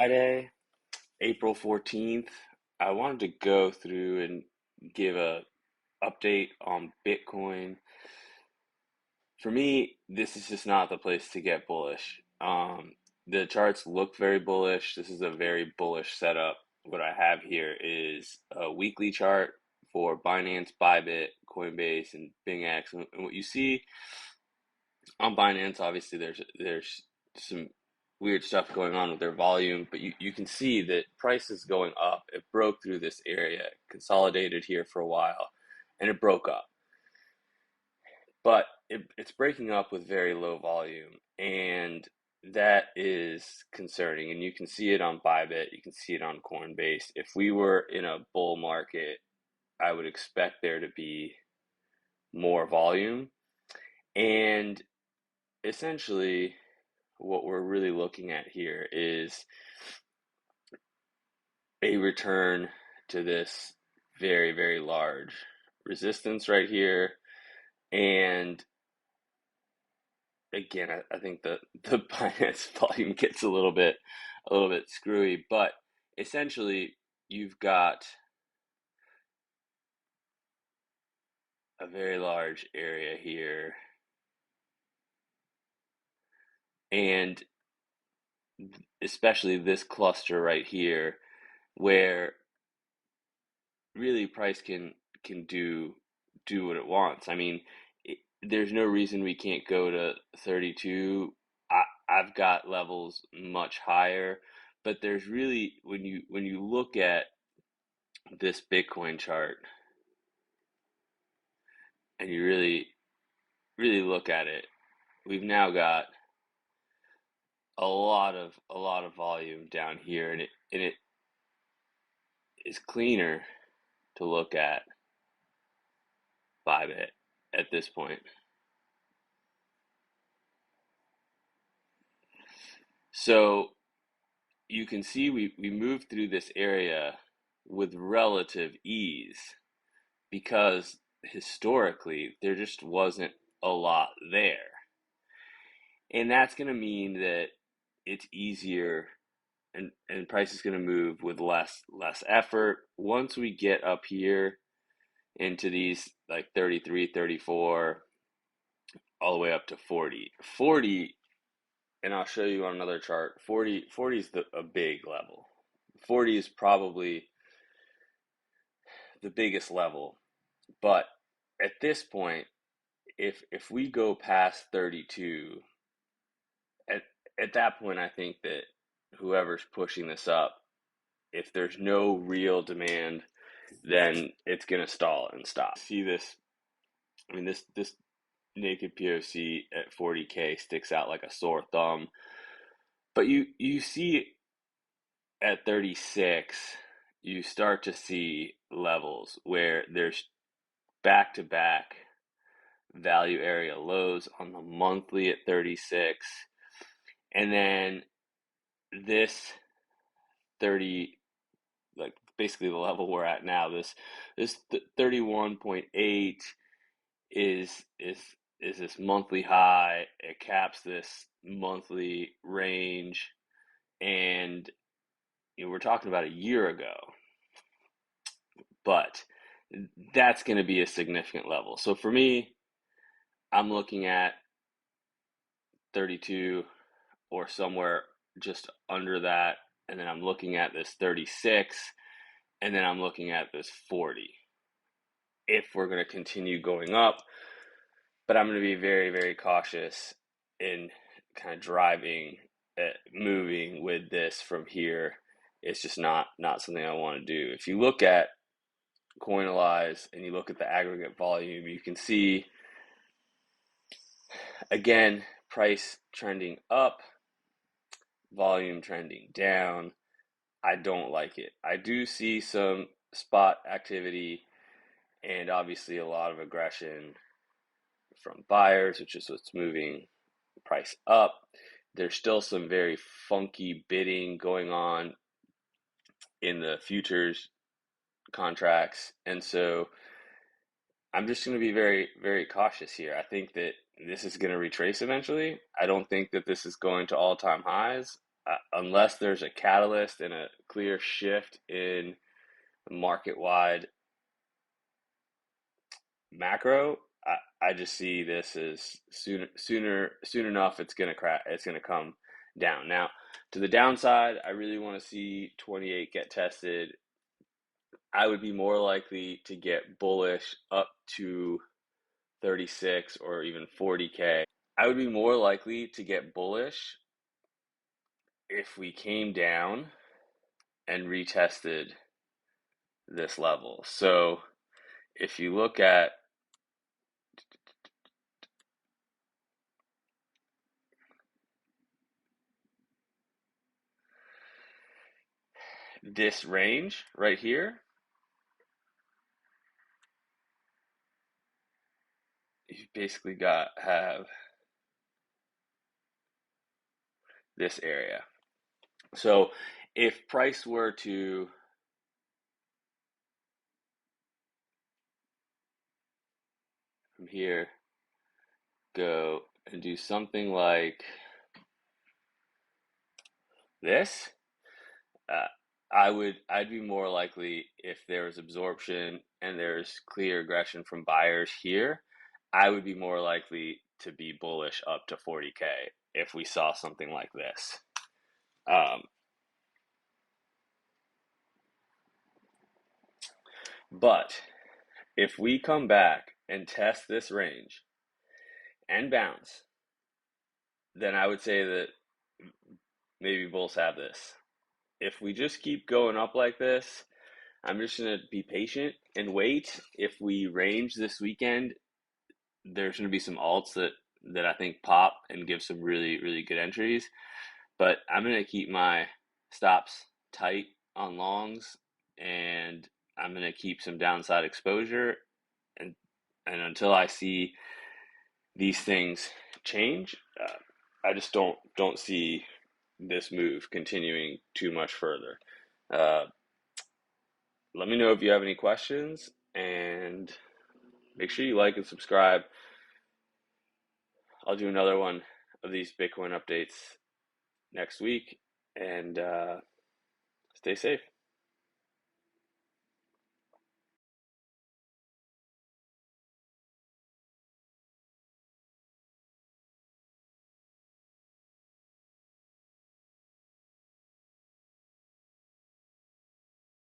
Friday, April 14th. I wanted to go through and give a update on Bitcoin. For me, this is just not the place to get bullish. The charts look very bullish. This is a very bullish setup. What I have here is a weekly chart for Binance, Bybit, Coinbase, and BingX. And what you see on Binance, obviously, there's some weird stuff going on with their volume, but you can see that price is going up. It broke through this area, consolidated here for a while, and it broke up. But it's breaking up with very low volume, and that is concerning. And you can see it on Bybit, you can see it on Coinbase. If we were in a bull market, I would expect there to be more volume. And essentially, what we're really looking at here is a return to this very, very large resistance right here. And again, I think the Binance volume gets a little bit screwy, but essentially you've got a very large area here, and especially this cluster right here, where really price can do what it wants. I mean, there's no reason we can't go to 32. I've got levels much higher, but there's really, when you look at this Bitcoin chart and you really look at it, we've now got a lot of volume down here, and it is cleaner to look at Bybit at this point. So you can see we moved through this area with relative ease because historically there just wasn't a lot there. And that's going to mean that it's easier, and price is going to move with less effort. Once we get up here into these like 33, 34, all the way up to 40, and I'll show you on another chart. 40 is a big level. 40 is probably the biggest level, but at this point, if we go past 32, at that point, I think that whoever's pushing this up, if there's no real demand, then it's going to stall and stop. See this? I mean, this naked POC at 40K sticks out like a sore thumb. But you see at 36, you start to see levels where there's back-to-back value area lows on the monthly at 36. And then this 30, like basically the level we're at now, this 31.8 is this monthly high. It caps this monthly range, and we're talking about a year ago, but that's going to be a significant level. So for me, I'm looking at 32 or somewhere just under that, and then I'm looking at this 36, and then I'm looking at this 40 if we're going to continue going up. But I'm going to be very, very cautious in kind of moving with this from here. It's just not something I want to do. If you look at Coinalyze and you look at the aggregate volume, you can see, again, price trending up, volume trending down. I don't like it. I do see some spot activity and obviously a lot of aggression from buyers, which is what's moving price up. There's still some very funky bidding going on in the futures contracts, and so I'm just going to be very, very cautious here. I think that this is going to retrace eventually. I don't think that this is going to all-time highs. unless there's a catalyst and a clear shift in market-wide macro, I just see this as soon enough it's gonna crack. It's gonna come down. Now, to the downside, I really want to see 28 get tested. I would be more likely to get bullish up to 36 or even 40K. I would be more likely to get bullish if we came down and retested this level. So if you look at this range right here, you basically have this area. So if price were to from here go and do something like this, uh, I'd be more likely, if there's absorption and there's clear aggression from buyers here, I would be more likely to be bullish up to 40K if we saw something like this. But if we come back and test this range and bounce, then I would say that maybe bulls have this. If we just keep going up like this, I'm just going to be patient and wait. If we range this weekend, there's going to be some alts that I think pop and give some really, really good entries. But I'm going to keep my stops tight on longs, and I'm going to keep some downside exposure. And, and until I see these things change, I just don't see this move continuing too much further. Uh, Let me know if you have any questions, and make sure you like and subscribe. I'll do another one of these Bitcoin updates next week, and stay safe.